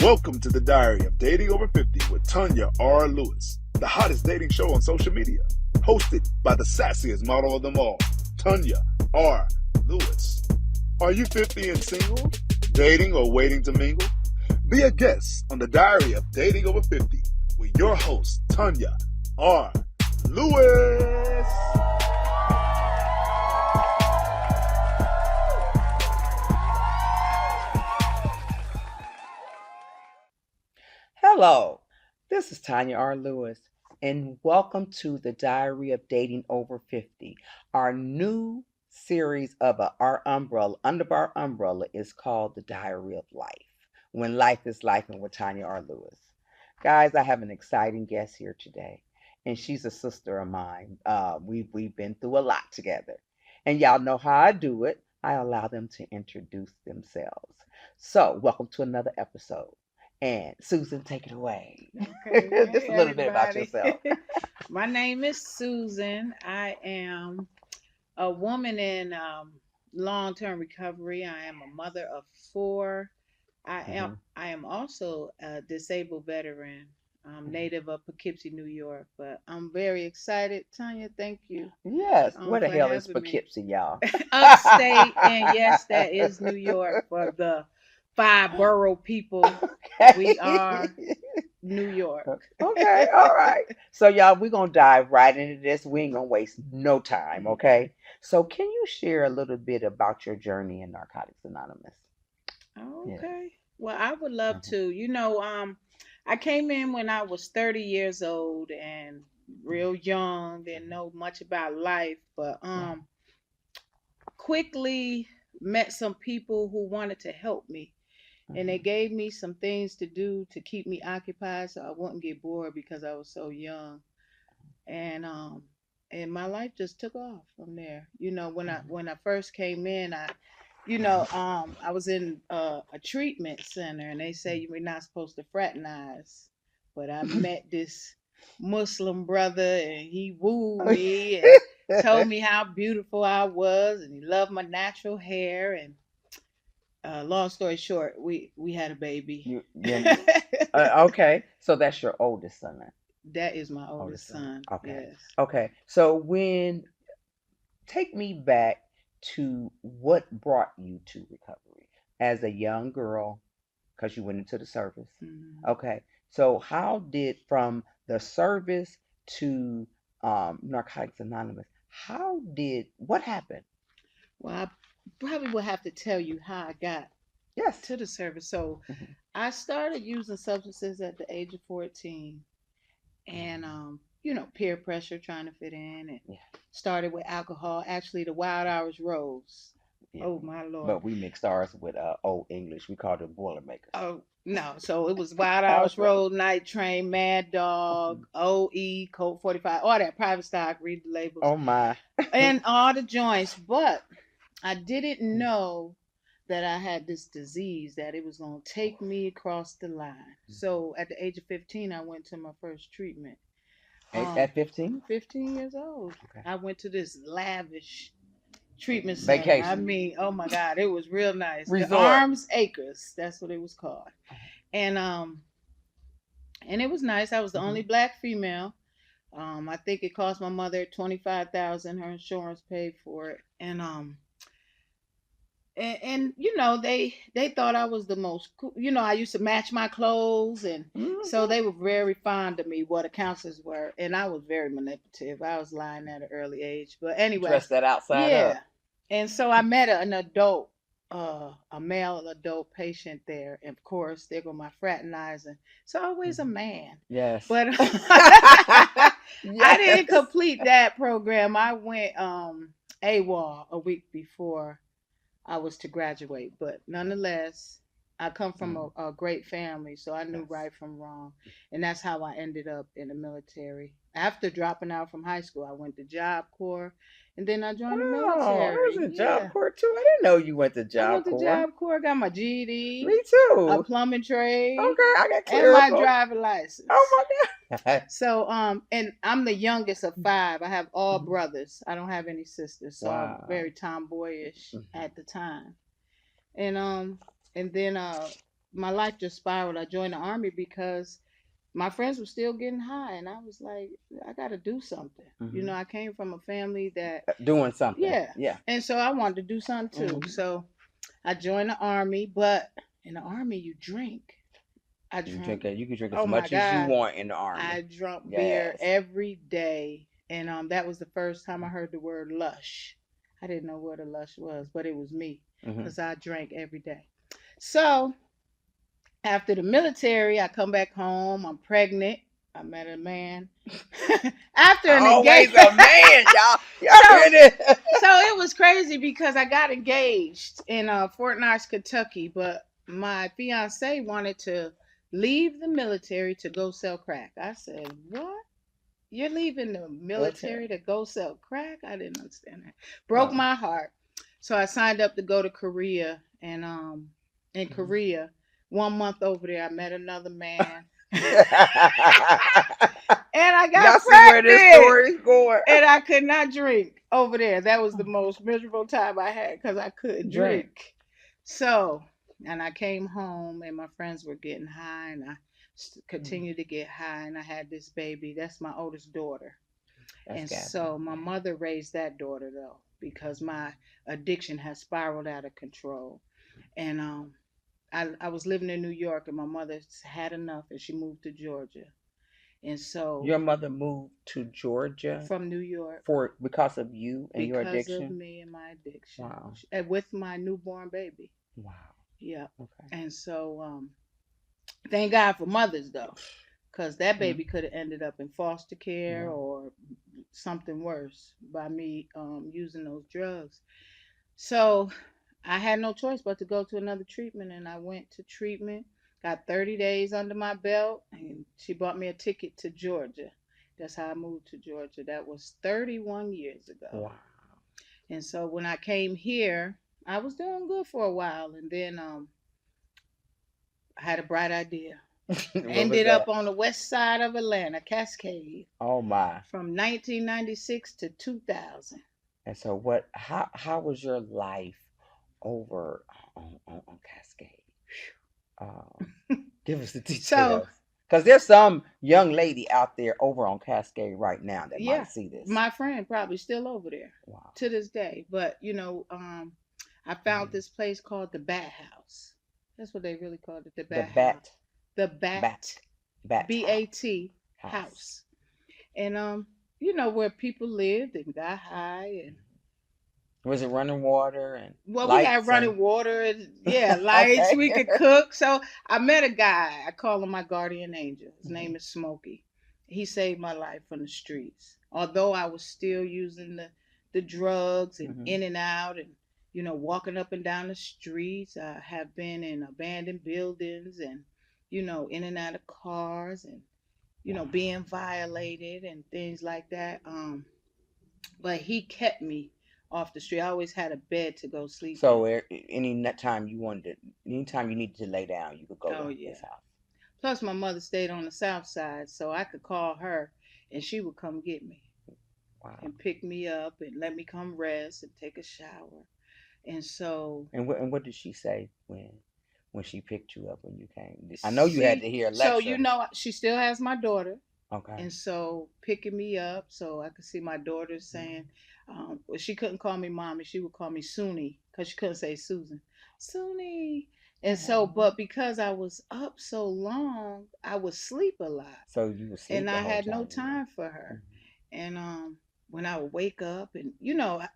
Welcome to the Diary of Dating Over 50 with Tonya R Lewis, the hottest dating show on social media, hosted by the sassiest model of them all, Tonya R Lewis. Are you 50 and single, dating or waiting to mingle? Be a guest on the Diary of Dating Over 50 with your host, Tonya R Lewis. Hello, this is Tonya R Lewis, and welcome to the Diary of Dating Over 50. Our new series of our umbrella, under our umbrella, is called The Diary of Life, when life is life, and with Tonya R Lewis. Guys, I have an exciting guest here today, and she's a sister of mine. We've been through a lot together, and y'all know how I do it. I allow them to introduce themselves. So, welcome to another episode. And Susan, take it away. Okay, Just hey a little bit about everybody. yourself. My name is Susan. I am a woman in long-term recovery. I am a mother of four. I am hmm I am also a disabled veteran. I'm native of Poughkeepsie, New York, but I'm very excited. Tanya, thank you Yes. Where the for hell is having me. Poughkeepsie, y'all? Upstate, and yes, that is New York for the five borough people. We are New York. Okay. All right. So, y'all, we're going to dive right into this. We ain't going to waste no time. Okay. So, can you share a little bit about your journey in Narcotics Anonymous? Yes. Okay. Well, I would love Mhm, to. I came in when I was 30 years old and real young, didn't know much about life, but quickly met some people who wanted to help me. And they mhm, gave me some things to do to keep me occupied so I wouldn't get bored because I was so young. And my life just took off from there. mhm, When I first came in, I was in a treatment center, and they say you were not supposed to fraternize, but I mhm. met this Muslim brother, and he wooed me and told me how beautiful I was, and he loved my natural hair. And long story short, we had a baby. Okay. So that's your oldest son, then? That is my Oldest oldest son. son. Okay. Yes. Okay. So when take me back to what brought you to recovery as a young girl, because you went into the service. Mhm. Okay. So how did from the service to Narcotics Anonymous, how did what happened? Well, I probably will have to tell you how I got Yes. to the service. So hmm I started using substances at the age of 14, and peer pressure, trying to fit in, and Yeah. started with alcohol. Actually, the Wild Hours Rose. Yeah. Oh my Lord. But we mixed ours with old English. We called it Boilermakers. Oh no. So it was Wild Hours Okay. Road, Night Train, Mad Dog, Mhm. OE, Colt 45, all that private stock, read the labels, Oh my. and all the joints. But I didn't know that I had this disease, that it was going to take me across the line. So at the age of 15, I went to my first treatment. At 15? 15 years old. Okay. I went to this lavish treatment center. I Vacation. mean, oh my God, it was real nice. The Resort. Arms Acres, that's what it was called. And it was nice. I was the only Mhm. black female. I think it cost my mother 25,000. Her insurance paid for it. And they thought I was the most cool. I used to match my clothes, and so Mhm. they were very fond of me. What the counselors were, and I was very manipulative. I was lying at an early age, but anyway, Dress that outside yeah. up. And so I met an adult, a male adult patient there, and of course there go my fraternizing. So always a Mhm. man, Yes. but I didn't Yes. complete that program. I went AWOL a week before I was to graduate. But nonetheless, I come from Mm, a great family, so I knew yes. right from wrong. And that's how I ended up in the military. After dropping out from high school, I went to Job Corps, and then I joined the Oh, I military. was in Job Yeah. Corps too. I didn't know you went to I Job went to Corps. Job Corps, got my GED, Me a too. plumbing trade, Okay, I got and my clerical. driver Oh license. my God. So, and I'm the youngest of five. I have all brothers. I don't have any sisters, so I'm Wow. very tomboyish Mhm. at the time. And and then my life just spiraled. I joined the army because my friends were still getting high, and I was like, I got to do something. You Mm-hmm. know, I came from a family that, Doing something. yeah, Yeah. and so I wanted to do something too. Mm-hmm. So I joined the army, but in the army you drink. I You drunk. drink it. You can drink as Oh my much as you God, want in the I army. drunk beer Yes. every day, and that was the first time I heard the word lush. I didn't know what a lush was, but it was me Mm-hmm. because I drank every day. So after the military, I come back home. I'm pregnant. I met a man. After an Always engagement. a man, y'all. Y'all so hear this? so it was crazy because I got engaged in Fort Knox, Kentucky, but my fiance wanted to leave the military to go sell crack. I said, "What? You're leaving the Okay. military to go sell crack?" I didn't understand that. Broke Oh. my heart. So I signed up to go to Korea, and in Mhm. Korea, 1 month over there, I met another man, and I got Y'all see where this pregnant, story is going? and I could not drink over there. That was the most miserable time I had because I couldn't Drink. drink. So, and I came home, and my friends were getting high, and I continued to get high, and I had this baby. That's my oldest daughter. That's And gas. so my mother raised that daughter though, because my addiction has spiraled out of control. And I was living in New York, and my mother had enough, and she moved to Georgia. And so Your mother moved to Georgia from New York for because of you and your because of addiction. me and my addiction, Wow. and with my newborn baby. Wow. Yeah. Okay. And so thank God for mothers though, because that Mhm. baby could have ended up in foster care Yeah. or something worse by me using those drugs. So I had no choice but to go to another treatment, and I went to treatment. Got 30 days under my belt, and she bought me a ticket to Georgia. That's how I moved to Georgia. That was 31 years ago. Wow. And so when I came here, I was doing good for a while, and then I had a bright idea. What was Ended up that? on the west side of Atlanta, Cascade, Oh my. from 1996 to 2000. And so what? How was your life over on Cascade? Um, give us the So details. Because there's some young lady out there over on Cascade right now that yeah, might see this. my friend probably still over there Wow. to this day. But I found Mhm. this place called the Bat House. That's what they really called it, the The Bat House. bat The Bat, bat bat BAT house. house. And where people lived and got high, and Was it running water and well, we had lights and? running water and yeah, lights. Okay. We could cook. So I met a guy. I call him my guardian angel. His Mhm. name is Smokey. He saved my life from the streets. Although I was still using the drugs and Mhm. in and out, and walking up and down the streets. I have been in abandoned buildings, and in and out of cars, and Wow. being violated and things like that. But he kept me off the street. I always had a bed to go sleep in. So time you wanted to, anytime you needed to lay down, you could go Oh to yeah. his house. Plus my mother stayed on the south side, so I could call her and she would come get me Wow. and pick me up and let me come rest and take a shower. And so And what did she say when she picked you up when you came? I know you had she to hear a so lecture. she still has my daughter. Okay. And so picking me up, so I could see my daughter saying, well, she couldn't call me mommy, she would call me Suni because she couldn't say Susan. Suni. And so, Oh. but because I was up so long, I would sleep a lot, So you would and sleep the I whole had no time you time for her. were. And when I would wake up, and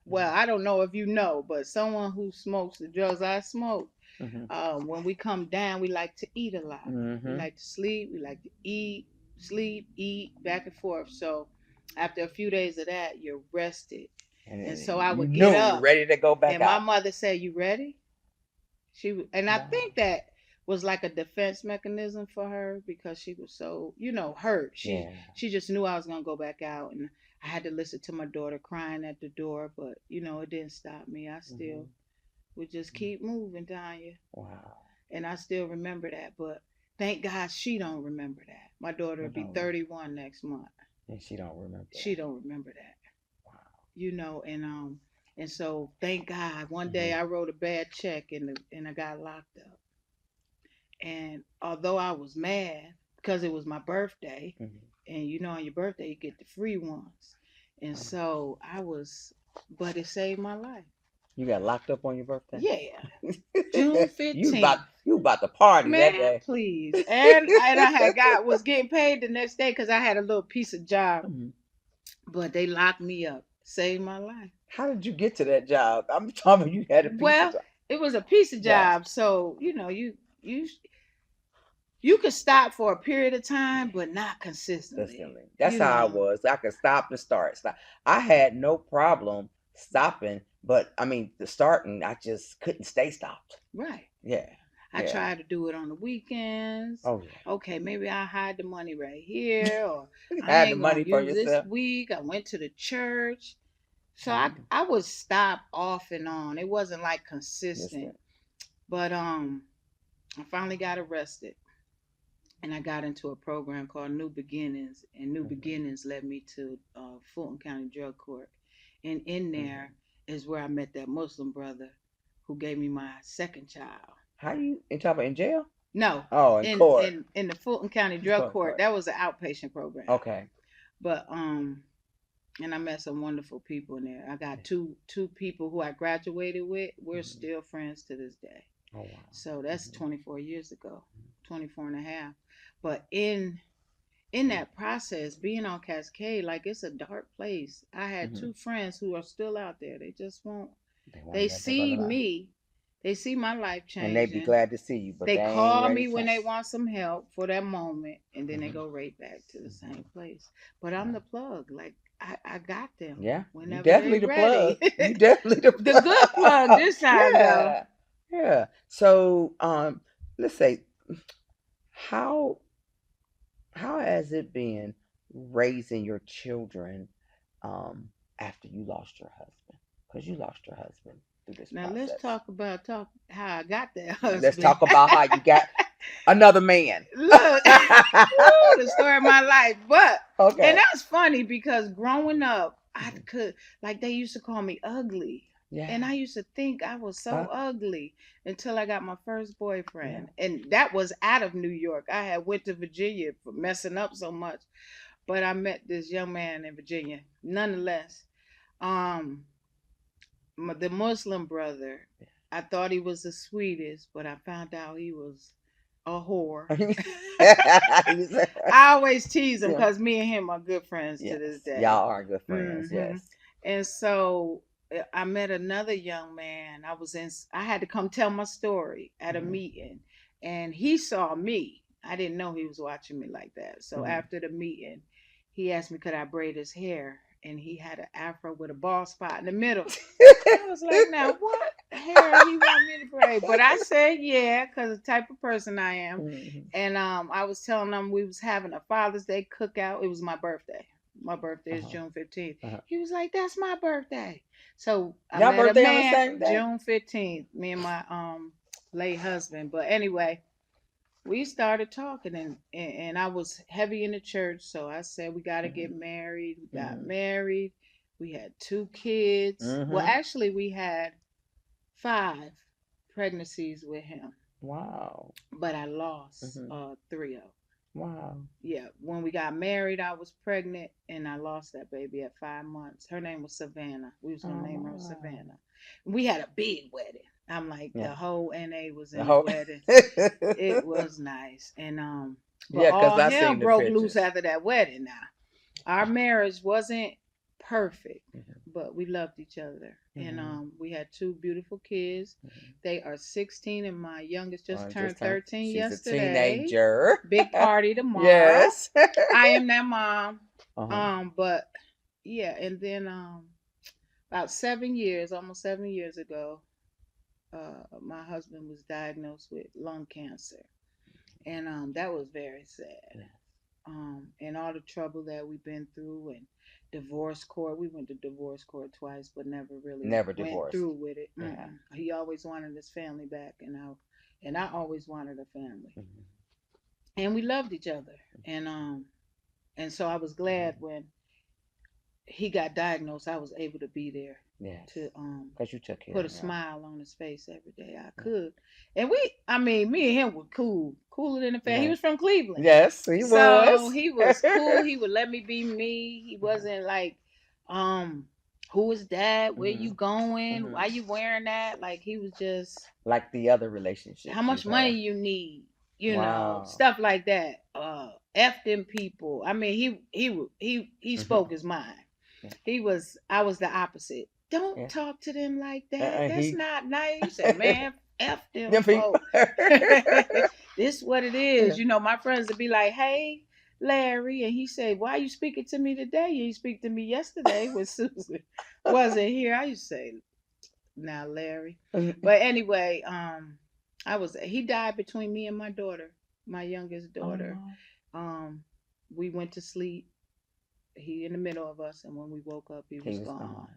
well, Mhm. I don't know if you know, but someone who smokes the drugs I smoke, Mhm. when we come down, we like to eat a lot. We Mhm. like to sleep. We like to eat, sleep, eat, back and forth. So after a few days of that, you're rested. And so And I you would get knew you were up, ready to go back and my out. mother said, "You ready?" And I Wow. think that was like a defense mechanism for her because she was so, hurt. She Yeah. she just knew I was gonna go back out, and I had to listen to my daughter crying at the door, but it didn't stop me. I still Mhm. would just keep moving, Tanya, Wow. and I still remember that. But thank God she don't remember that. My daughter will What be don't 31 next month. and she don't remember She that. don't remember that. Wow. And so thank God. One day Mhm. I wrote a bad check, and I got locked up. And although I was mad because it was my birthday, Mhm. and on your birthday you get the free ones, and so I was, but it saved my life. You got locked up on your birthday. Yeah, June you 15th. about you about to party that Man, day. please. And I had was getting paid the next day because I had a little piece of job, Mhm. but they locked me up. Saved my life. How did you get to that job? I'm talking about you had a piece of Well, it was a piece of job. job, so you you could stop for a period of time, but not consistently. Consistently. That's You how I know, was. I could stop and start. Stop. I had no problem stopping, but I mean the starting, I just couldn't stay stopped. right. Yeah. I Yeah. tried to do it on the weekends. Oh yeah. Okay, maybe I'll hide the money right here, or You I had the ain't gonna money for use this yourself. week. I went to the church. So Mhm. I would stop off and on. It wasn't like consistent. Listen. But I finally got arrested, and I got into a program called New Beginnings, and New Mhm. Beginnings led me to Fulton County Drug Court. And in there is where I met that Muslim brother who gave me my second child. How you talking about in jail? No, Oh, in in court. in the Fulton County Drug Court. Court. That was an outpatient program. Okay. But and I met some wonderful people in there. I got two people who I graduated with. We're still friends to this day. Oh wow. So that's 24 years ago, 24 and a half. But in that process, being on Cascade, like, it's a dark place. I had two friends who are still out there. They just won't. They see me. They see my life and they be changing. glad to see you, but They they ain't call ready me to when they change. want some help for that moment, and then they go right back to the same place. But I'm the plug. Like, I got them. Yeah, you Whenever definitely they the plug. ready. You definitely the The plug. good plug this time, though. Yeah, yeah. So, let's say how how has it been raising your children um after you lost your husband? Because you lost your husband through this Now let's process. talk about how I got that Let's husband. talk about how you got another man. Look, woo, the story of my life. But and Okay. that's funny because growing up, I could, like, they used to call me ugly. Yeah. And I used to think I was so ugly until I got my first Yeah. boyfriend. And that was out of New York. I had went to Virginia for messing up so much. But I met this young man in Virginia. Nonetheless, um, the Muslim brother, I thought he was the sweetest, but I found out he was a whore. I always tease him Yeah. because me and him are good friends to Yes, this day. y'all are good friends. hmm Yes. And so I met another young man. I had to come tell my story at a meeting, and he saw me. I didn't know he was watching me like that. So after the meeting, he asked me could I braid his hair, and he had an afro with a bald spot in the middle. I was like, now what hair he want me to braid? But I said yeah, because the type of person I am. And I was telling him we was having a Father's Day cookout. It was my birthday. My birthday is June 15th. He was like, that's my birthday. So I Y'all met a birthday on the man same day? June 15th, me and my late husband. But anyway, we started talking, and I was heavy in the church, so I said we got to get married. We got married. We had 2 kids. Well, actually, we had 5 pregnancies with him. Wow. But I lost 3 of them. Wow. Yeah, when we got married, I was pregnant, and I lost that baby at 5 months. Her name was Savannah. We was gonna name her Savannah. We had a big wedding. I'm like, the whole NA was in the wedding. It was nice, and but Yeah, because all I hell seen the broke loose pictures. after that wedding. Now, our marriage wasn't perfect, but we loved each other, and we had 2 beautiful kids. They are 16, and my youngest just turned 13 She's yesterday. a teenager. Big party tomorrow. Yes. I am that mom. But yeah, and then about 7 years, almost 7 years ago, my husband was diagnosed with lung cancer, and that was very sad. And all the trouble that we've been through, and divorce court. We went to divorce court twice, but never really went divorced. through with it. Yeah. He always wanted his family back, and I always wanted a family. And we loved each other, and so I was glad when he got diagnosed, I was able to be there Yes. to Because you took care put of a him. smile on his face every day I Yeah. could. And I mean, me and him were cool, cooler than the fan. He Yes. was from Cleveland, Yes, he so was. he was cool. He would let me be me. He wasn't like, um, who is that? Where you Mhm. going? Mhm. Why you wearing that? Like he was just, Like the other how relationships much you've money had. you need, Wow. stuff like that. F them people. I mean, he Mhm. spoke his mind. Yeah. I was the opposite. Don't Yeah. talk to them like that. That's He. not nice. You say, man, F them Them people. folk. This what it Yeah. is. My friends would be like, hey, Larry. And he say, why you speaking to me today? You speak to me yesterday when Susan wasn't here. I used to say, now Larry. But anyway, he died between me and my daughter, my youngest daughter. Oh, Um, we went to sleep. He in the middle of us, and when we woke up, he he was was gone. gone.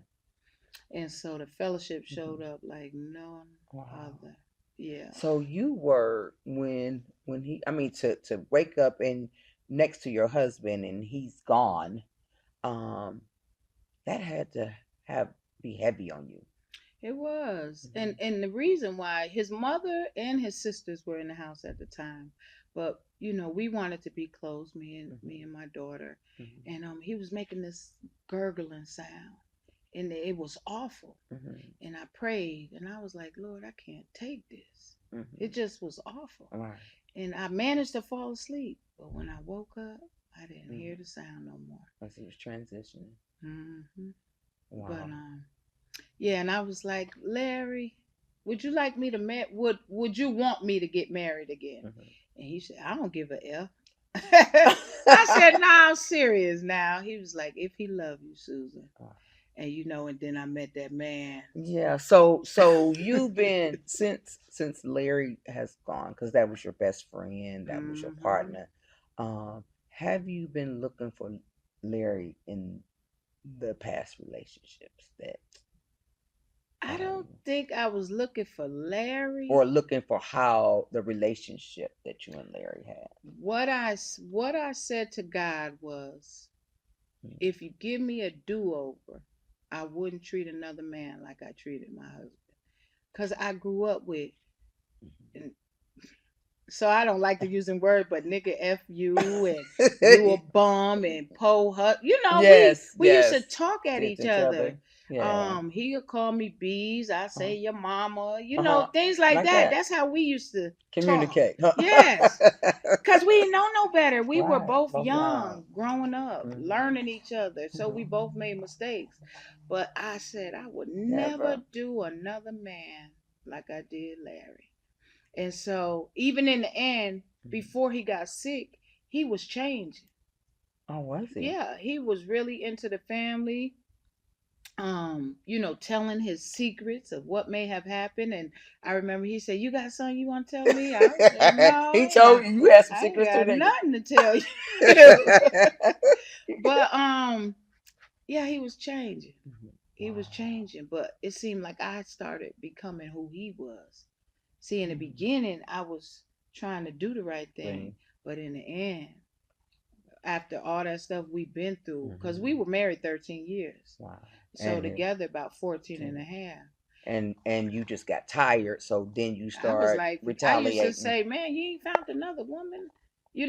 And so the fellowship showed Mhm. up like none Wow. other. Yeah. So you were when he, I mean, to wake up and next to your husband and he's gone. Um, that had to have be heavy on you. It was. And Mhm. and the reason why his mother and his sisters were in the house at the time. But we wanted to be close, me Mhm. and my daughter. Mhm. And he was making this gurgling sound. And it was awful. Mhm. And I prayed and I was like, Lord, I can't take this. It Mhm. just was awful. Right. And I managed to fall asleep. But when I woke up, I didn't hear Mhm. the sound no more. As he was transitioning. hmm But Wow. yeah, and I was like, Larry, would you like me to would you want me to get married again? Mhm. And he said, I don't give a F. I said, nah, I'm serious now. He was like, if he love you, Susan. And and then I met that man. Yeah. So you've been since Larry has gone, because that was your best friend, that was your hmm partner. Have you been looking for Larry in the past relationships that I don't um think I was looking for or Larry. looking for how the relationship that you and Larry had? What I said to God was, Mm-hmm. if you give me a do-over, I wouldn't treat another man like I treated my husband. Cause I grew up with, and so I don't like to use the word, but nigga F you and you a bum and po hut. We Yes, we used to yes. talk at Did each each other. other. Yeah. He'll call me bees. I Uh-huh. say your mama. Uh-huh. Things like Like that. that. That's how we used to talk. Communicate. Huh? Yes. Cause we didn't know no better. We were Right. both Both young. young, growing up, Hmm. learning each other. So we both made mistakes. But I said I would never Never. do another man like I did Larry. And so even in the end, Mhm. before he got sick, he was changing. Oh, was he? Yeah, he was really into the family. Telling his secrets of what may have happened. And I remember he said, you got something you want to tell me? I said, no, He told you you had some I ain't secrets too, got didn't nothing to tell you. you? But yeah, he was changing. Mhm. He was Wow. changing, but it seemed like I started becoming who he was. See, in the Mhm. beginning, I was trying to do the right thing, Thing. but in the end, after all that stuff we've been through, because we Mhm. were married 13 years, Wow. so And it, together about 14 and a and half. and you just got tired, so then you I was start like, I used to retaliating. say, man, you ain't found another woman.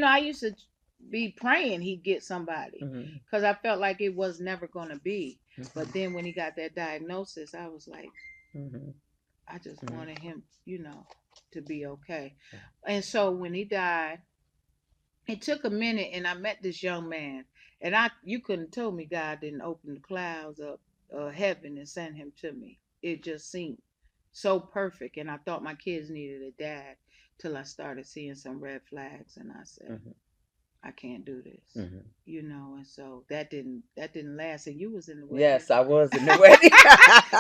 I used to be praying he'd get somebody Hmm. because I felt like it was never going to be. But Hmm. then when he got that diagnosis, I was like, Hmm. I just Hmm. wanted him, to be okay. And so when he died, it took a minute, and I met this young man, and you couldn't have told me God didn't open the clouds up, heaven, and send him to me. It just seemed so perfect, and I thought my kids needed a dad till I started seeing some red flags, and I said, Hmm. I can't do this, Hmm. and so that didn't last, and you was in the wedding. Yes, I was in the wedding.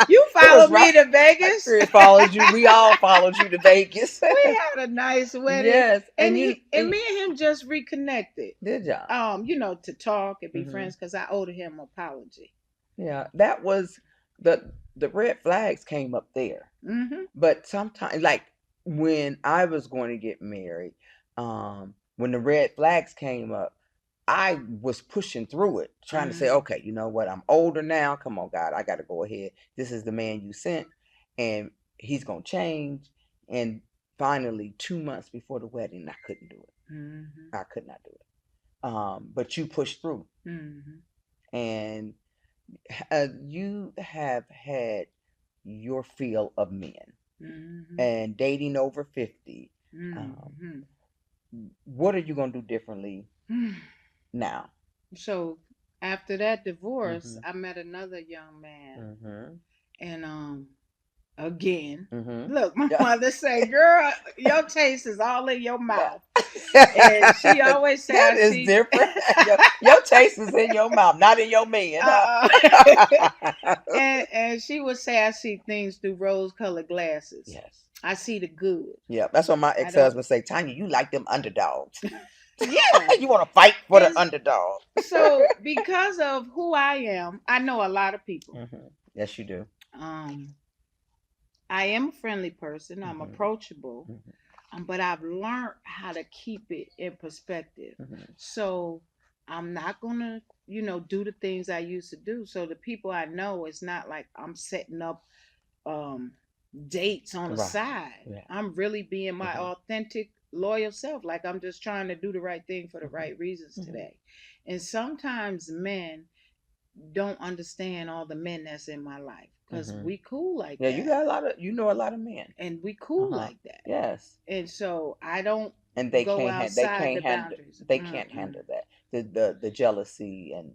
You It was followed right. me to I Vegas. sure followed you. We all followed you to Vegas. We had a nice wedding, Yes, and and he you and me and him just reconnected. did y'all. To talk and be Hmm. friends because I owed him an apology. Yeah, that was the red flags came up there. Mm-hmm. But sometimes, like when I was going to get married, when the red flags came up, I was pushing through it, trying to say, okay, you know what? I'm older now. Come on, God, I got to go ahead. This is the man you sent, and he's gonna change. And finally, 2 months before the wedding, I couldn't do it. I could not do it. But you pushed through, and you have had your fill of men, and dating over 50. What are you gonna do differently now? So after that divorce, I met another young man, and again, look, my mother said, "Girl, your taste is all in your mouth," and she always said, that is different. Your taste is in your mouth, not in your man. and she would say, "I see things through rose-colored glasses. Yes, I see the good." Yeah, that's what my ex-husband say. Tanya, you like them underdogs. Yeah, you want to fight for the underdog. So because of who I am, I know a lot of people. Yes, you do. I am a friendly person. I'm approachable, but I've learned how to keep it in perspective. So I'm not gonna, do the things I used to do. So the people I know, it's not like I'm setting up dates on the side. Yeah. I'm really being my authentic, loyal self. Like I'm just trying to do the right thing for the right reasons today. And sometimes men don't understand all the men that's in my life because we cool like that. Yeah, you got a lot of men, and we cool like that. Yes. And so I don't. And they go can't outside the boundaries. They can't handle that. The jealousy, and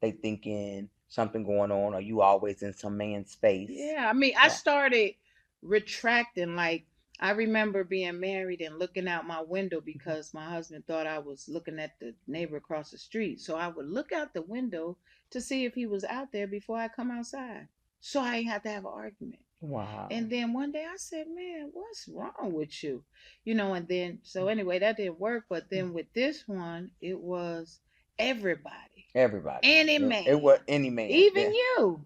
they thinking something going on, or you always in some man's space. Yeah, I mean, I started retracting. Like I remember being married and looking out my window because my husband thought I was looking at the neighbor across the street. So I would look out the window to see if he was out there before I come outside. So I ain't have to have an argument. Wow. And then one day I said, "Man, what's wrong with you?" And then so anyway, that didn't work. But then with this one, it was everybody. Any man. It was any man. Even you.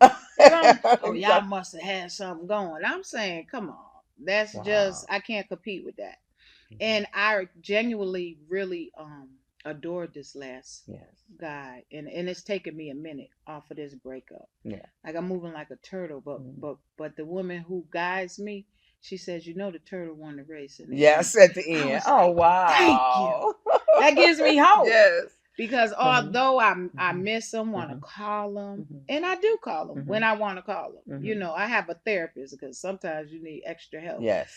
Y'all must have had something going. I'm saying, come on. That's just I can't compete with that. And I genuinely really adored this last guy. And it's taken me a minute off of this breakup. Yeah. Like I'm moving like a turtle, but the woman who guides me, she says, the turtle won the race. Yes, at the end. Oh, wow. Thank you. That gives me hope. Yes. Because although I miss them, want to call them, and I do call them when I want to call them. I have a therapist because sometimes you need extra help. Yes.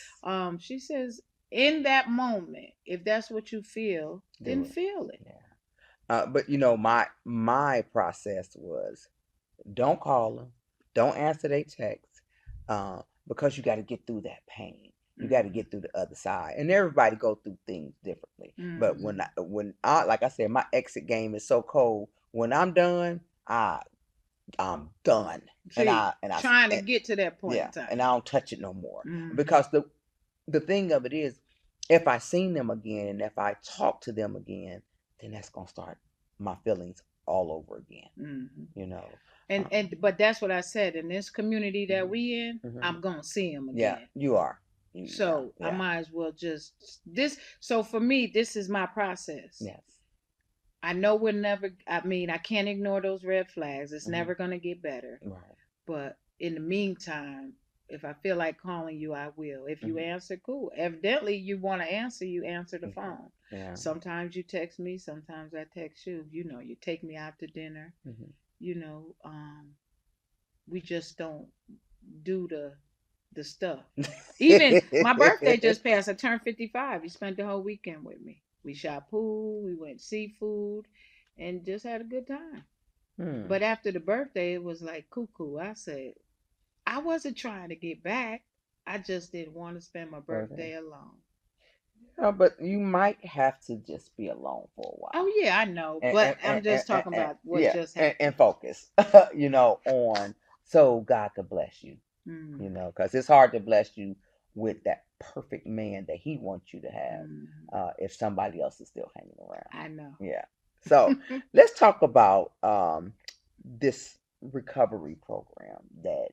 She says, in that moment, if that's what you feel, then feel it. Yeah. But my process was, don't call them, don't answer their text, because you got to get through that pain. You got to get through the other side, and everybody go through things differently. But when I like I said, my exit game is so cold. When I'm done, I'm done. See, and I trying to get to that point. Yeah, in time. And I don't touch it no more because the thing of it is, if I seen them again and if I talk to them again, then that's gonna start my feelings all over again. But that's what I said, in this community that we in, I'm gonna see them again. Yeah, you are. So I might as well just this. So for me, this is my process. Yes. I know we're never. I mean, I can't ignore those red flags. It's never gonna get better. Right. But in the meantime, if I feel like calling you, I will. If you answer, cool. Evidently, you want to answer. You answer the phone. Yeah. Sometimes you text me. Sometimes I text you. You take me out to dinner. We just don't do the stuff. Even my birthday just passed. I turned 55. You spent the whole weekend with me. We shot pool, we went seafood, and just had a good time. But after the birthday, it was like cuckoo. I said, I wasn't trying to get back. I just didn't want to spend my birthday alone. But you might have to just be alone for a while. Oh yeah, I know. But I'm just talking about what just happened. And focus, on so God could bless you. Because it's hard to bless you with that perfect man that he wants you to have if somebody else is still hanging around. I know. Yeah. So let's talk about this recovery program that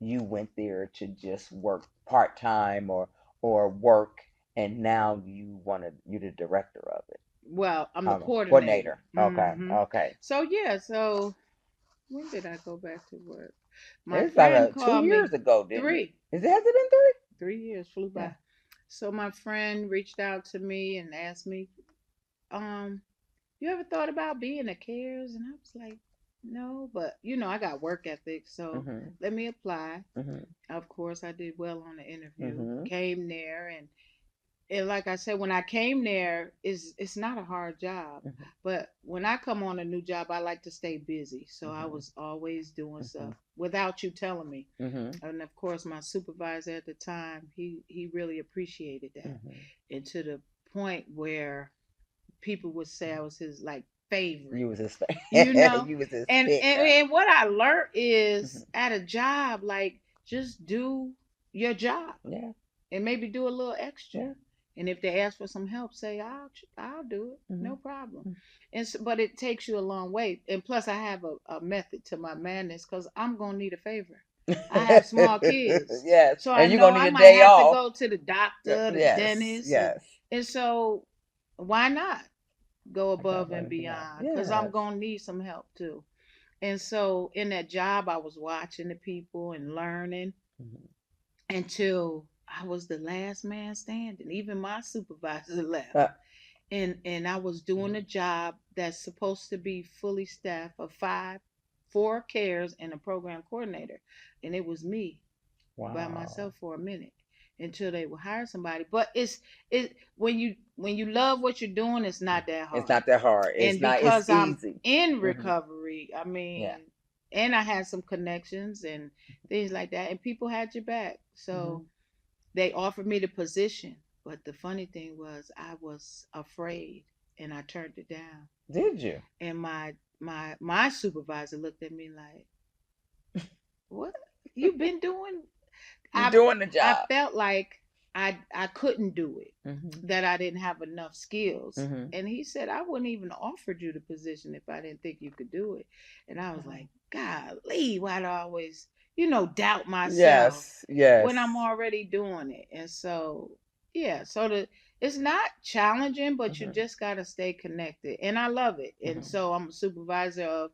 you went there to just work part-time or work, and now you're the director of it. Well, I'm the Coordinator. coordinator. Okay. Hmm. Okay. So yeah, so when did I go back to work? My It's like friend 2 called me. years ago, didn't it? Three. Has it been 3? 3 years flew Yeah. by. So my friend reached out to me and asked me, um, you ever thought about being a cares? And I was like, no, but I got work ethic, so Mhm. let me apply. Mhm. Of course, I did well on the interview. Mhm. Came there, and like I said, when I came there, it's not a hard job. Mhm. But when I come on a new job, I like to stay busy. So I Mhm. was always doing stuff Mhm. without you telling me. Mhm. And of course, my supervisor at the time, he really appreciated that. Mhm. And to the point where people would say I was his like favorite, You was his you know. you was his And fit and, girl. and what I learned is Mhm. at a job, like just do your job Yeah. and maybe do a little extra. Yeah. And if they ask for some help, say I'll do it, no Mhm. problem. And so, but it takes you a long way. And plus, I have a method to my madness because I'm gonna need a favor. I have small kids, Yes. so I And you're know gonna I need a might day have to off. go to the doctor, the Yes. dentist, and Yes. and so why not go I got above and money for that. beyond? Because I'm Yes. gonna need some help too. And so in that job, I was watching the people and learning Mhm. until I was the last man standing. Even my supervisor left. Uh, And I was doing a job that's supposed to be fully staffed of four cares and a program coordinator. And it was me by wow. myself for a minute until they would hire somebody. But it when you love what you're doing, it's not that It's hard. not that hard. It's And not. It's because I'm easy. in Mhm. recovery, I Yeah. mean, and I had some connections and things like that, and people had your back. So Mhm. they offered me the position. But the funny thing was I was afraid and I turned it down. Did you? And my supervisor looked at me like, "What you been doing?" You're I doing the I job. felt like I couldn't do it, Mhm. that I didn't have enough skills. Mhm. And he said I wouldn't even offered you the position if I didn't think you could do it. And I was like, golly, why do I always, doubt myself Yes. when I'm Yes. already doing it? And so yeah, so it's not challenging, but you Mhm. just gotta stay connected. And I love it. And Mhm. so I'm a supervisor of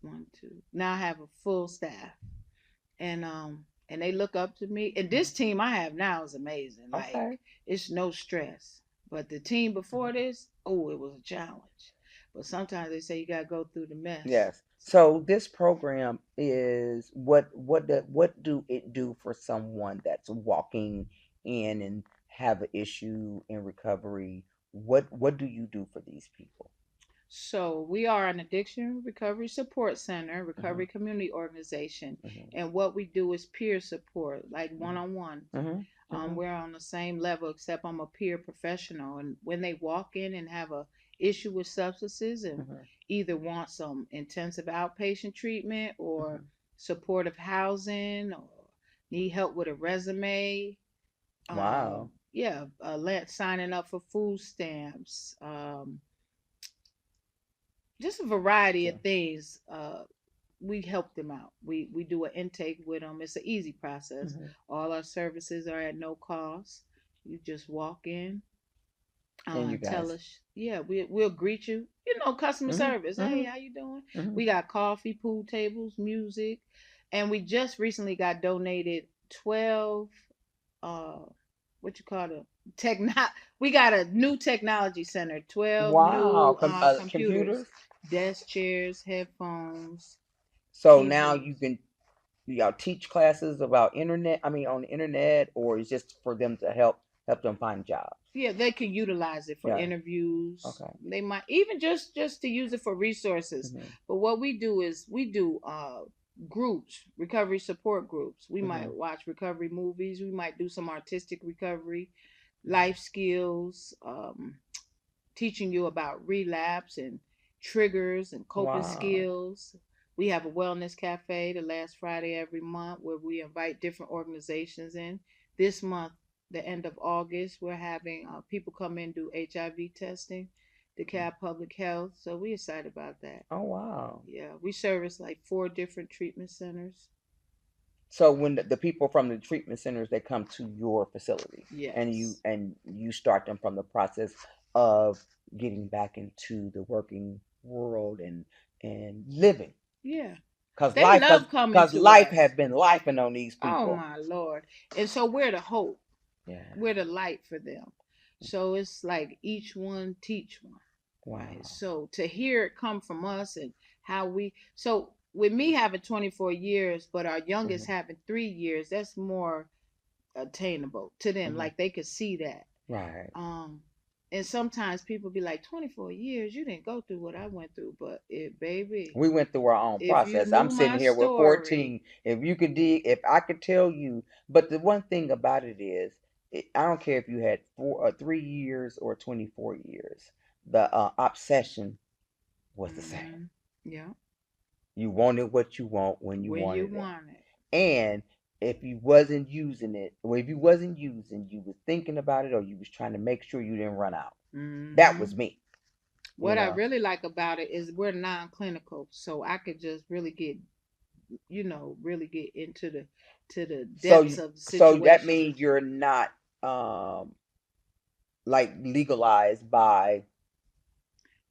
one, two. Now I have a full staff and they look up to me. And this team I have now is amazing. Like Okay. it's no stress. But the team before Mhm. this, oh, it was a challenge. But sometimes they say you gotta go through the mess. Yes. So this program is what do it do for someone that's walking in and have an issue in recovery? What do you do for these people? So we are an addiction recovery support center, Mhm. recovery community organization, Mhm. and what we do is peer support, like one Mhm. on one. Mhm. Mhm. We're on the same level, except I'm a peer professional. And when they walk in and have a issue with substances and Mhm. either want some intensive outpatient treatment or Mhm. supportive housing or need help with a resume, Wow. yeah, signing up for food stamps, just a variety of Yeah. things. We help them out. We do an intake with them. It's an easy process. Mhm. All our services are at no cost. You just walk in, And you tell guys. us, yeah, we'll greet you. Customer Mhm. service. Hey, Mhm. how you doing? Mhm. We got coffee, pool tables, music, and we just recently got donated 12. Uh, what you call it? Techno. We got a new technology center. 12 Wow. new computers, Computers. desk chairs, headphones, So now you keyboards. can y'all teach classes about internet. I mean, on the internet, or it's just for them to help them find jobs. Yeah, they can utilize it for Yeah. interviews. Okay. They might even just to use it for resources. Mhm. But what we do is we do groups, recovery support groups. We might Mhm. watch recovery movies. We might do some artistic recovery, life skills, teaching you about relapse and triggers and coping Wow. skills. We have a wellness cafe the last Friday every month where we invite different organizations in. This month, the end of August, we're having people come in do HIV testing, DeKalb Public Health. So we're excited about that. Oh wow. Yeah, we service like 4 different treatment centers. So when the people from the treatment centers they come to your facility and you Yes. and you start them from the process, of getting back into the working world and living. Yeah. Cause They life, love coming cause to life us. has been lifing on these Oh people. my Lord. And so we're the hope. Yeah. We're the light for them. So it's like each one teach one. Wow. Right. So to hear it come from us and how so with me having 24 years, but our youngest having 3 years, that's more attainable to them. Like they could see that. Right. And sometimes people be like, 24 years, you didn't go through what I went through, but baby, we went through our own if you process. knew I'm sitting my here with story, 14. If I could tell you, but the one thing about it is, I don't care if you had 3 years or 24 years. The obsession was the same. Yeah. You wanted what you want when you When you wanted want it. And if you wasn't using it, or if you wasn't using, you was thinking about it, or you was trying to make sure you didn't run out. That was me. What I really like about it is we're non-clinical, so I could just really get, really get into the depths of the situation. So that means you're not like legalized by.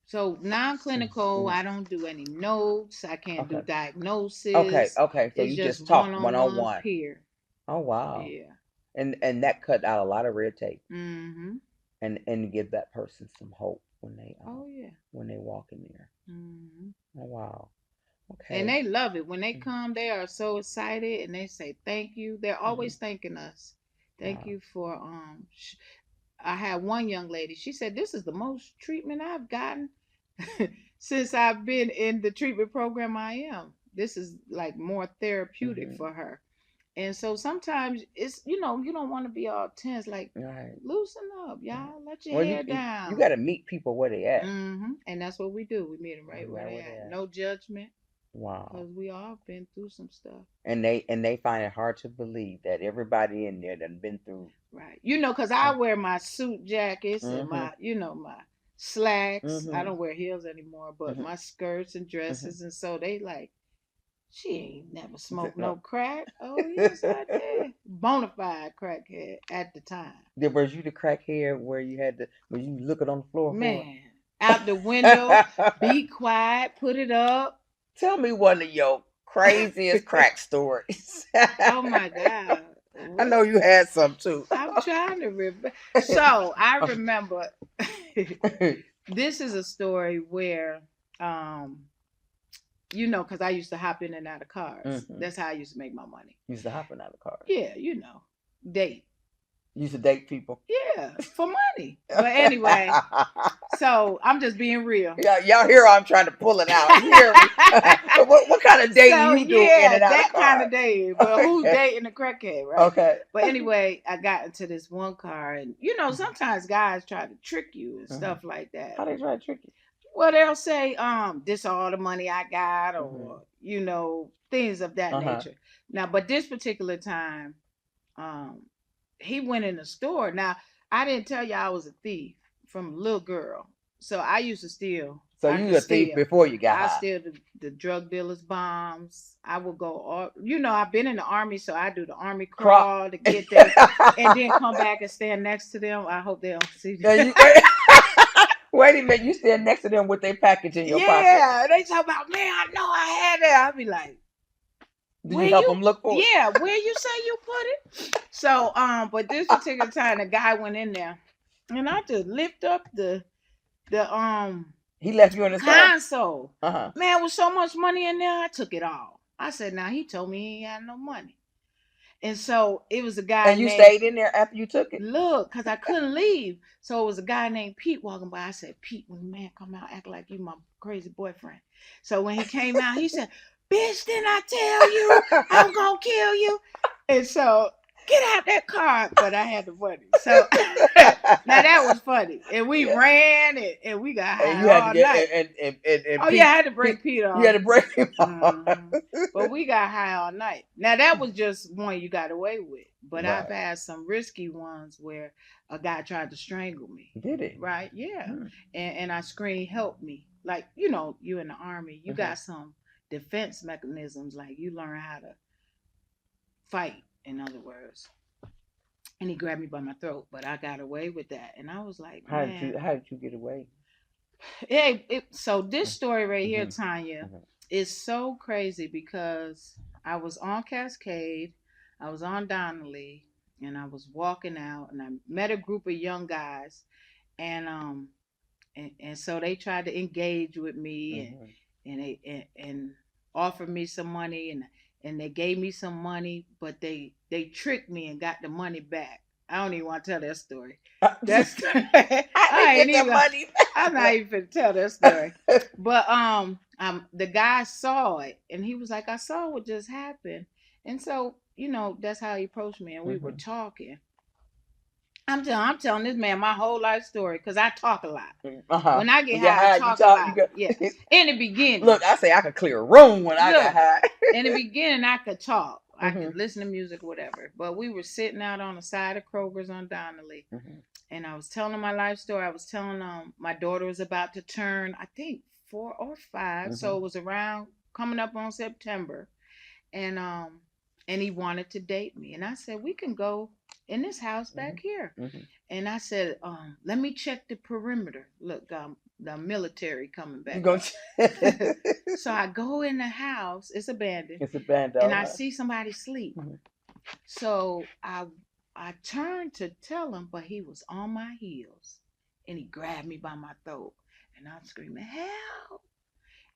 So non-clinical, I don't do any notes. I can't do diagnosis. Okay. So it's you just talk one-on-one peer. Oh wow. Yeah. And that cut out a lot of red tape. Mm-hmm. And give that person some hope when they when they walk in there. Mm-hmm. Oh wow. Okay. And they love it. When they come, they are so excited and they say thank you. They're always thanking us. Thank you for I had one young lady, she said, this is the most treatment I've gotten since I've been in the treatment program I am. This is like more therapeutic for her. And so sometimes it's, you don't want to be all tense, like, loosen up, y'all. Let your hair down. You got to meet people where they at. And that's what we do. We meet them right where they at. No judgment. Wow. Because we all been through some stuff. And they find it hard to believe that everybody in there done been through. Right. Because I wear my suit jackets and my, my slacks. I don't wear heels anymore, but my skirts and dresses. And so they like, she ain't never smoked no crack. Oh, yes, I did. Bonafide crackhead at the time. Was you the crackhead where you looking on the floor? Man, out the window, be quiet, put it up. Tell me one of your craziest crack stories. Oh, my God. I know you had some too. I'm trying to remember. So I remember this is a story where, because I used to hop in and out of cars. That's how I used to make my money. You used to hop in and out of cars? Yeah, date. You used to date people? Yeah, for money. But anyway, so I'm just being real. Yeah, y'all hear I'm trying to pull it out. You hear me? what kind of dating you do in and out that of cars? kind of dating. But who's dating a crackhead, right? Okay. But anyway, I got into this one car, and sometimes guys try to trick you and stuff like that. How they try to trick you? Well, they'll say, this all the money I got, or things of that nature. Now, but this particular time, he went in the store. Now, I didn't tell you I was a thief from a little girl. So I used to steal. So you were a thief before you got high? I steal the drug dealers' bombs. I would go, I've been in the Army, so I do the Army crawl to get them and then come back and stand next to them. I hope they don't see me. Wait a minute, you stand next to them with their package in your pocket? Yeah, they talk about, man, I know I had that. I'd be like, did you help them look for it? Yeah, where you say you put it? So, but this particular time, the guy went in there, and I just lift up the he left you in the console. Man, with so much money in there, I took it all. I said, now he told me he ain't had no money. And so it was a guy. And you stayed in there after you took it? Look, because I couldn't leave. So it was a guy named Pete walking by. I said, Pete, when the man come out, act like you my crazy boyfriend. So when he came out, he said, bitch, didn't I tell you I'm going to kill you? And so, get out that car. But I had the money. So now that was funny. And we ran and we got high all night. And Pete, I had to break Pete off. You had to break him off. But we got high all night. Now that was just one you got away with. But I've had some risky ones where a guy tried to strangle me. Did he? Right, yeah. And I screamed, help me. Like, you in the Army, you got some defense mechanisms. Like you learn how to fight, in other words. and he grabbed me by my throat, but I got away with that. And I was like, How did man, you get away? So this story right here, Mhm. Tanya, Mhm. is so crazy because I was on Cascade, I was on Donnelly, and I was walking out, and I met a group of young guys, and so they tried to engage with me, Mhm. and offered me some money, and they gave me some money, but they tricked me and got the money back. I don't even want to tell that story. That's How they I get ain't the even. money I'm not even finna tell that story. But the guy saw it and he was like, I saw what just happened. And so, that's how he approached me and we were Mhm. talking. I'm telling this man my whole life story because I talk a lot. Uh-huh. When I get When you're high, I high, you talk a talk. You lot. go. Yes. In the beginning. Look, I say I could clear a room when I got Look, high. in the beginning I could talk. I Mhm. could listen to music, whatever. But we were sitting out on the side of Kroger's on Donnelly. Mhm. And I was telling my life story. I was telling my daughter was about to turn, I think 4 or 5, so it Mhm. was around coming up on September, and he wanted to date me, and I said we can go in this house back Mhm. here, Mhm. and I said let me check the perimeter. Look, the military coming You back gonna? up. So I go in the house. It's abandoned, It's a band and dog. I Huh? see somebody sleep. Mhm. So I turned to tell him, but he was on my heels and he grabbed me by my throat and I'm screaming, help!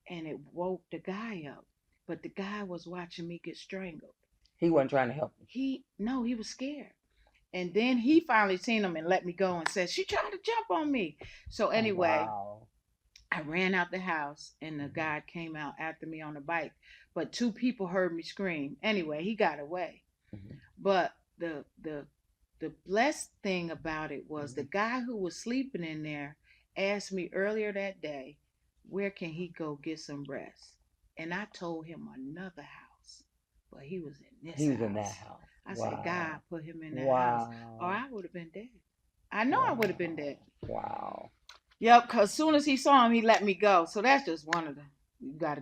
And it woke the guy up. But the guy was watching me get strangled. He wasn't trying to help me. He was scared. And then he finally seen him and let me go and said, she tried to jump on me. So Oh anyway, wow. I ran out the house and the guy came out after me on a bike. But 2 people heard me scream. Anyway, he got away. Mhm. But the blessed thing about it was the Mhm. guy who was sleeping in there asked me earlier that day, where can he go get some rest? And I told him another house, but he was in this He was in that house. house. I said, God Wow. put him in that house, or Wow. I would have been dead. I know I would have been dead. Wow. Wow. Yep, because as soon as he saw him, he let me go. So that's just one of them. You got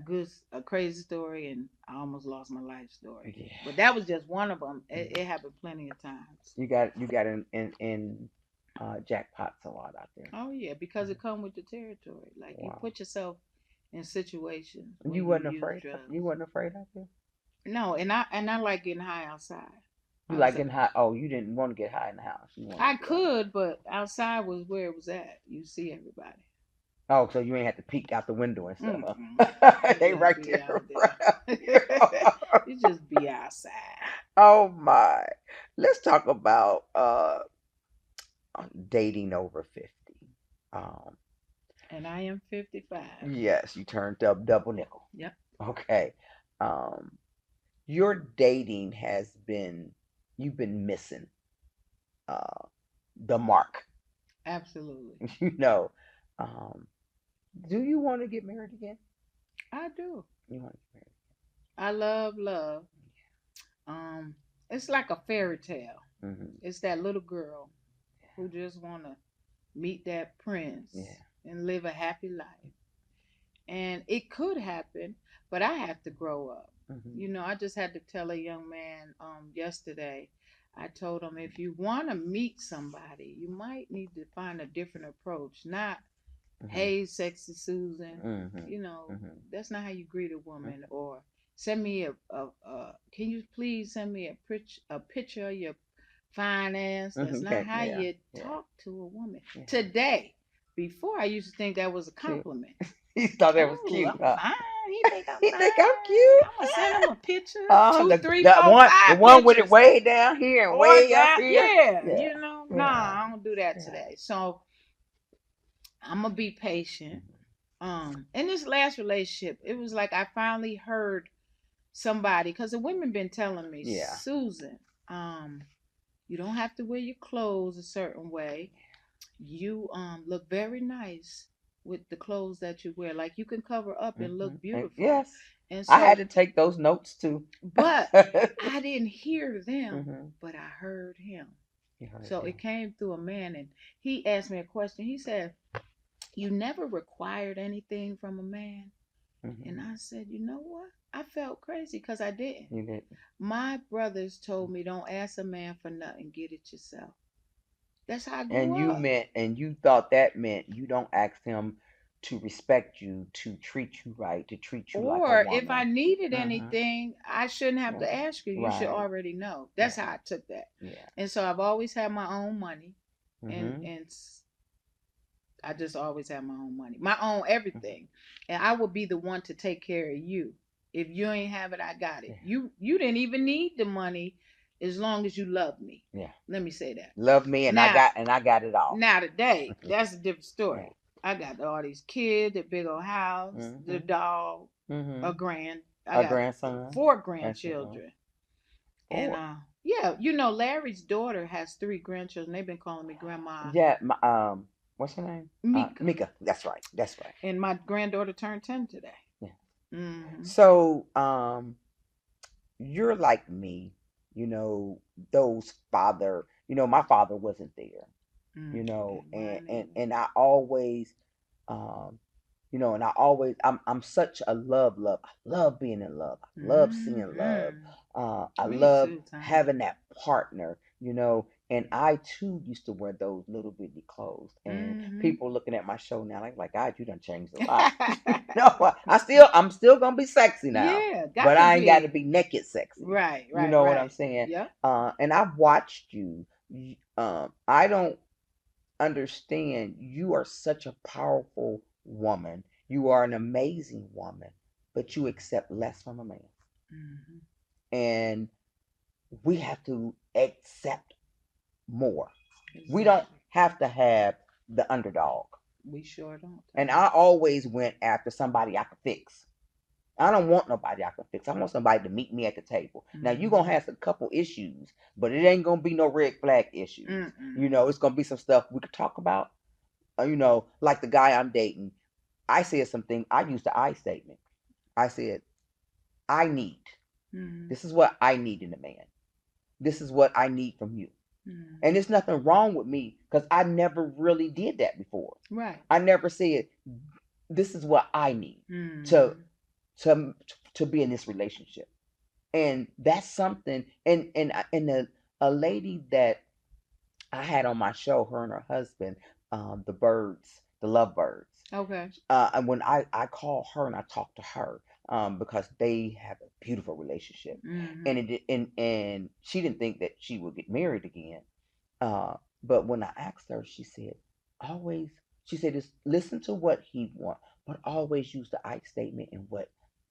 a crazy story, and I almost lost my life story. Yeah. But that was just one of them. It happened plenty of times. You got in jackpots a lot out there. Oh yeah, because Mhm. it come with the territory. Like you Wow. put yourself in situations where You you wasn't use afraid. drugs. You wasn't afraid out there. No, and I like getting high outside. You like Outside. getting high. Oh, you didn't want to get high in the house. You wanted I to get out. could, but outside was where it was at. You see everybody. Oh, so you ain't have to peek out the window and stuff, Mm-mm. huh? You They just right be there out around you. there. You just be outside. Oh my. Let's talk about dating over 50. Um, And I am 55. yes, you turned up double nickel. Yep, Okay. Um, your dating has been you've been missing uh the mark. absolutely. You know. Um, do you want to get married again? I do. You want to get I love love. Um, it's like a fairy tale. married? Hmm. It's that little girl who just wanna meet that prince Yeah. and live a happy life. And it could happen, but I have to grow up. Hmm. I just had to tell a young man yesterday. I told him if you want to meet somebody, you might need to find a different approach. Not, Hmm. hey, sexy Susan. Hmm. You know, Hmm. that's not how you greet a woman. Or send me can you please send me a picture of your finance? That's Hmm. not how Yeah. you Yeah. talk to a woman. Yeah. Today, before I used to think that was a Cute. compliment. He thought that was Oh, cute, I'm huh? fine. He think I'm He fine. think I'm cute. I'm gonna send him a picture, two, The three, the four, one the five one with it pictures, way down here and or way up that. here. Yeah, Yeah. nah, Yeah. I don't do that Yeah. today. So I'm gonna be patient. Mhm. In this last relationship, it was like I finally heard somebody, because the women been telling me, Yeah. Susan, you don't have to wear your clothes a certain way. You look very nice with the clothes that you wear. Like you can cover up and Mhm. look beautiful. Yes. And I had so, to take those notes too. but I didn't hear them, Hmm. but I heard him. You heard So him. it came through a man, and he asked me a question. He said, you never required anything from a man? And Hmm. I said, you know what? I felt crazy because I didn't. You did. My brothers told me, don't ask a man for nothing, get it yourself. That's how I grew And up. you thought that meant you don't ask him to respect you, to treat you right, to treat you like a Or if I woman. needed Mhm. anything, I shouldn't have Yeah. to ask you. You should Right. already know. That's Yeah. how I took that. Yeah. And so I've always had my own money, and Mhm. I just always have my own money, my own everything, and I will be the one to take care of you. If you ain't have it, I got it. Yeah. You didn't even need the money, as long as you love me. Yeah. Let me say that. Love me, and Now, I got it all. now today, that's a different Yeah. story. I got all these kids, the big old house, the Mhm. dog, a Mhm. grand. I A got grandson. four Grandson. grandchildren, and 4. yeah, Larry's daughter has three grandchildren. They've been calling me Grandma Yeah. What's her name? Mika, Mika. That's right. That's right. and my granddaughter turned 10 today. Yeah. Hmm. So, you're like me, those father, my father wasn't there, Okay, mine either. and I always, um, and I'm such a I love being in love. I love seeing love. Hmm. I Me love too, Tanya. having that partner, and I too used to wear those little bitty clothes, and Hmm. people looking at my show now, like, God, you done changed a lot. No, I'm still gonna be sexy now, Yeah, got but to I ain't got to be. be naked sexy. Right, You right, know what I'm right. saying? Yep. And I've watched you. I don't understand. You are such a powerful woman. You are an amazing woman, but you accept less from a man, Hmm. and we have to accept more. We don't Exactly. have to have the underdog. We sure don't, And Tanya. I always went after somebody I could fix. I don't want nobody I can fix. I want somebody to meet me at the table. Now you're gonna Hmm. have a couple issues, but it ain't gonna be no red flag issues. Mm-mm. It's gonna be some stuff we could talk about. Like the guy I'm dating. I said something. I used the I statement. I said, I need. Hmm. This is what I need in a man. This is what I need from you. And Hmm. there's nothing wrong with me because I never really did that before. Right. I never said, this is what I need to Hmm. to to be in this relationship. And that's something. And a lady that I had on my show, her and her husband, the birds, the lovebirds. Okay. And when I call her and I talk to her, because they have a beautiful relationship, Hmm. and and she didn't think that she would get married again. Uh, but when I asked her, she said, always, she said, just listen to what he wants, but always use the I statement in what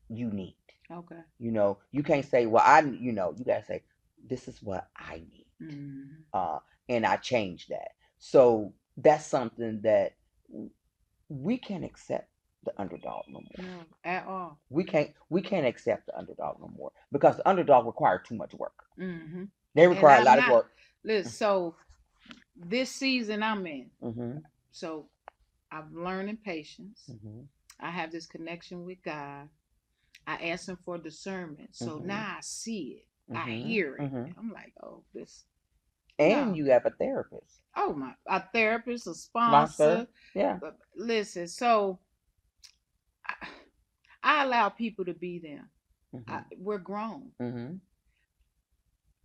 you need. Okay. You can't say, well, you gotta say, this is what I need. Hmm. Uh, and I changed that. So that's something that we can't accept the underdog no more. No, at all. We can't accept the underdog no more because the underdog require too much work. Hmm. They And require a I'm lot of not. work. Listen, so this season I'm in, Mm-hmm. so I'm learning patience. Mm-hmm. I have this connection with God. I ask Him for discernment. So Mm-hmm. now I see it. I Mm-hmm. hear it. Mm-hmm. I'm like, oh, this. And No. you have a therapist, Oh, my. A therapist, a sponsor. sponsor. Yeah. Listen, so I, I allow people to be them. Mm-hmm. We're grown, Mm-hmm.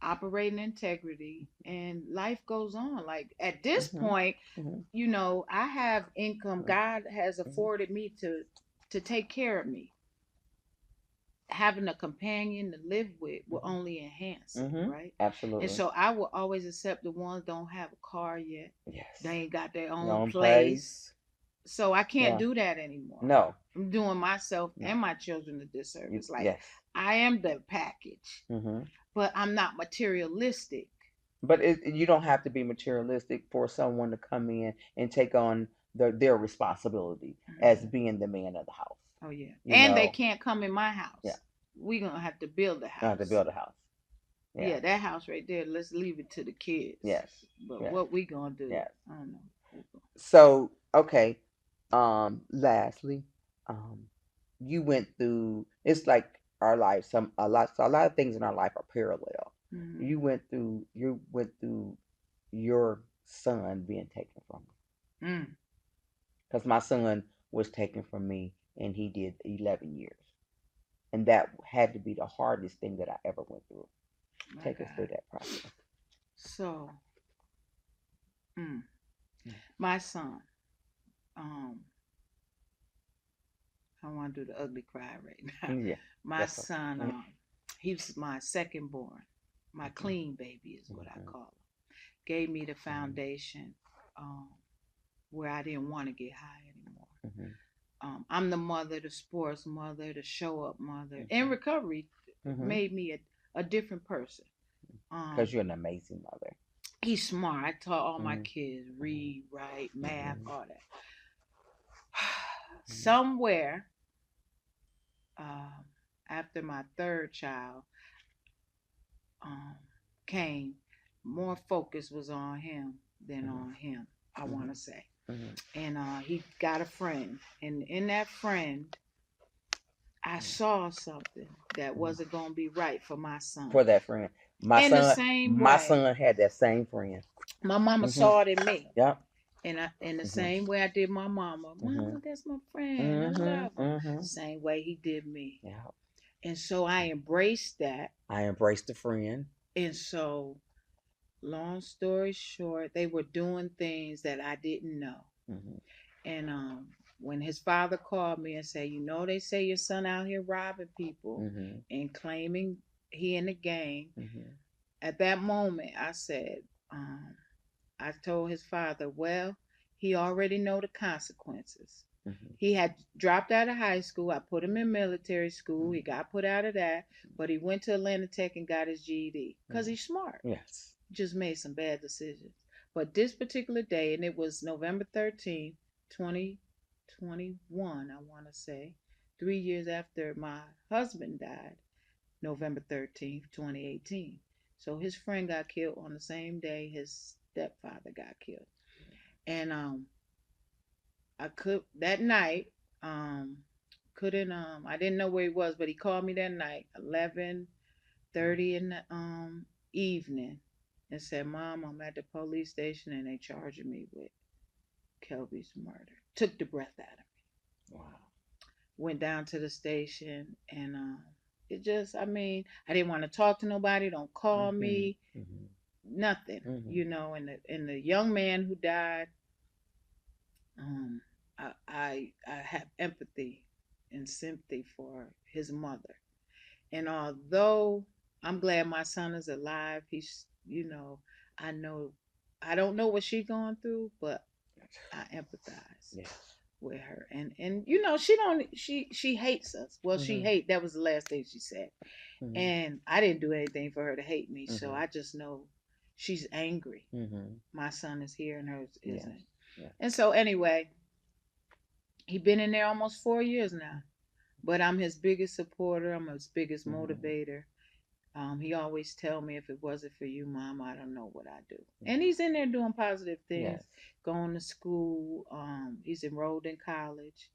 operating integrity, and life goes on. Like at this Mm-hmm. point, Mm-hmm. I have income. God has afforded me to take care of me. Having a companion to live with will Mm-hmm. only enhance it, Mm-hmm. right? And Absolutely. so I will always accept the ones don't have a car yet. They Yes. ain't got their Your own own place. place. So I can't Yeah. do that anymore. No. I'm doing myself No. and my children a disservice. Like Yes. I am the package, Mm-hmm. but I'm not materialistic. But you don't have to be materialistic for someone to come in and take on their responsibility as Mhm. being the man of the house. Oh yeah. You And they know, can't come in my yeah, house. We're gonna have to build a you have to house. build a house. Yeah, Yeah, that house right there, let's leave it to the kids. yes, But yes, what we gonna do? yes. I don't know. So, okay. Lastly, um, you went through. It's like our life. A lot of things in our life are parallel. Mm-hmm. You went through your son being taken from you Mm. because my son was taken from me and he did 11 years, and And that had to be the hardest thing that I ever went through. My Take us God. through that process. So, Mm. my son, um, I want to do the ugly cry right now. Yeah. My That's okay. son, he was my second born, my clean baby is what I call him. Gave me the foundation where I didn't want to get high anymore. I'm the mother, the sports mother, the show up mother. In recovery, made me a different person. Because you're an amazing mother. He's smart. I taught all my kids read, write, math, all that. Somewhere after my third child came, more focus was on him than on him, I want to say. And he got a friend. And in that friend, I saw something that wasn't going to be right for my son. For that friend. My son had that same friend. My mama saw it in me. Yep. And in the same way I did my mama. Mama, that's my friend. I love him. Same way he did me. Yeah. And so I embraced that. I embraced the friend. And so, long story short, they were doing things that I didn't know. And when his father called me and said, you know, they say your son out here robbing people and claiming he in the gang. At that moment, I said, I told his father, well, he already know the consequences. He had dropped out of high school. I put him in military school. He got put out of that, but he went to Atlanta Tech and got his GED because he's smart. Yes. Just made some bad decisions. But this particular day, and it was November 13th, 2021, I want to say, 3 years after my husband died, November 13th, 2018. So his friend got killed on the same day his stepfather got killed. And I could that night, couldn't I didn't know where he was, but he called me that night, 11:30 in the evening, and said, Mom, I'm at the police station and they charging me with Kelby's murder. Took the breath out of me. Wow. Went down to the station and it just, I mean, I didn't want to talk to nobody. Don't call me. Nothing. You know, and the young man who died, I have empathy and sympathy for his mother. And although I'm glad my son is alive, he's, you know, I don't know what she's going through, but I empathize with her. And you know, she hates us. Well, that was the last thing she said. And I didn't do anything for her to hate me, so I just know she's angry. My son is here and hers isn't. And so anyway, he's been in there almost 4 years now. But I'm his biggest supporter. I'm his biggest motivator. He always tell me, if it wasn't for you, Mom, I don't know what I'd do. And he's in there doing positive things, going to school. He's enrolled in college,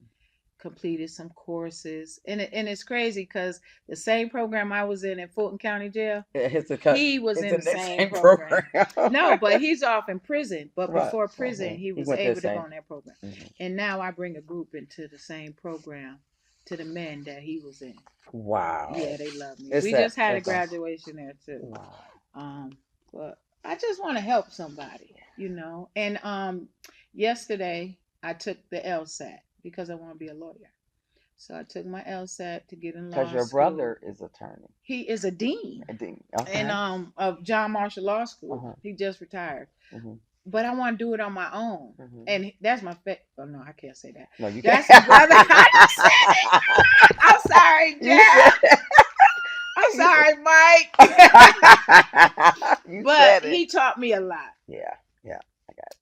completed some courses. And it's crazy because the same program I was in Fulton County Jail, he was in the same program. No, but he's off in prison. But before prison, he was able to go in that program. And now I bring a group into the same program to the men that he was in. Wow. Yeah, they love me. We just had a graduation there too. Wow. But I just want to help somebody, you know. And yesterday I took the LSAT because I want to be a lawyer. So I took my LSAT to get in law school. Because your brother is attorney. He is a dean. A dean. Okay. And of John Marshall Law School. He just retired. But I want to do it on my own. And that's my oh no, I can't say that. No, you that's can't. my brother. I just said it. I'm sorry, Jeff. I'm sorry, Mike. But he taught me a lot. Yeah, I got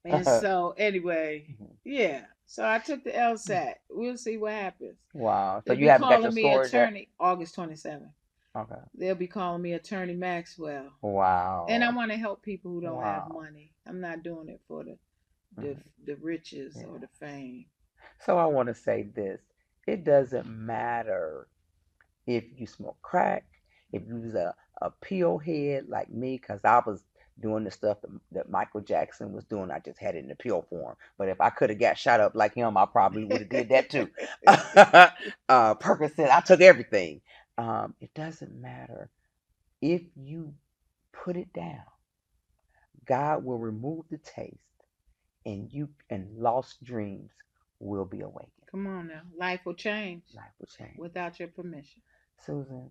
it. And so anyway, yeah. So I took the LSAT. We'll see what happens. Wow. So They'll you haven't got your me sword attorney August 27th. Okay. They'll be calling me Attorney Maxwell. Wow. And I want to help people who don't have money. I'm not doing it for the riches or the fame. So I want to say this. It doesn't matter if you smoke crack, if you was a pill head like me, because I was doing the stuff that Michael Jackson was doing. I just had it in the pill form. But if I could have got shot up like him, I probably would have did that too. Percocet, I took everything. It doesn't matter if you put it down. God will remove the taste, and lost dreams will be awakened. Come on now. Life will change Life will change. without your permission. Susan,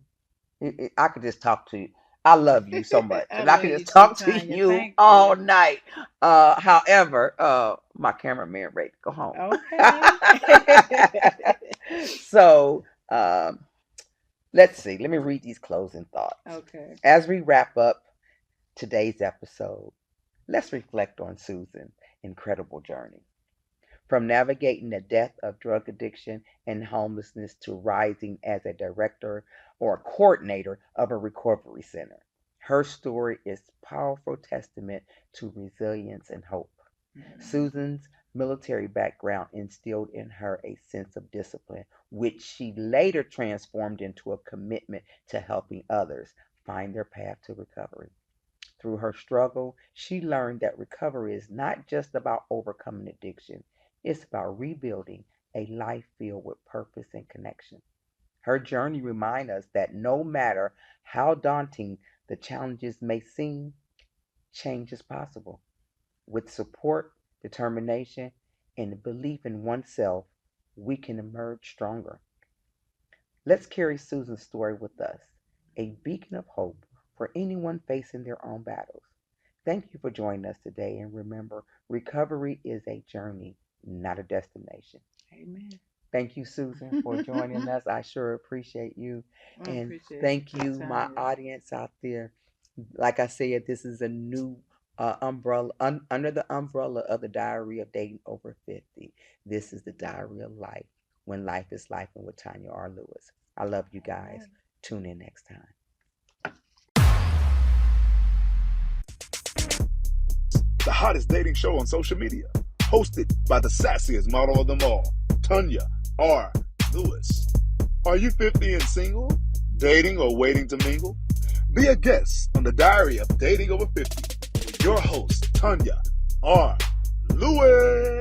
I could just talk to you. I love you so much, I and I love could you just too, talk to Tonya. you Thank all you. night. However, my cameraman ready to go home. Okay. So, let's see. Let me read these closing thoughts. Okay. As we wrap up today's episode, let's reflect on Susan's incredible journey. From navigating the death of drug addiction and homelessness to rising as a director or a coordinator of a recovery center. Her story is a powerful testament to resilience and hope. Susan's military background instilled in her a sense of discipline, which she later transformed into a commitment to helping others find their path to recovery. Through her struggle, she learned that recovery is not just about overcoming addiction, it's about rebuilding a life filled with purpose and connection. Her journey reminds us that no matter how daunting the challenges may seem, change is possible. With support, determination, and belief in oneself, we can emerge stronger. Let's carry Susan's story with us, a beacon of hope for anyone facing their own battles. Thank you for joining us today, and remember, recovery is a journey, not a destination. Amen. Thank you, Susan, for joining us. I sure appreciate you. I And appreciate thank you, you, my Tonya. audience out there. Like I said, this is a new umbrella, under the umbrella of the Diary of Dating Over 50. This is the Diary of Life, when life is life, and with Tonya R Lewis. I love you guys. Right. Tune in next time. The hottest dating show on social media, hosted by the sassiest model of them all, Tonya R Lewis. Are you 50 and single, dating or waiting to mingle? Be a guest on the Diary of Dating Over 50 with your host, Tonya R Lewis.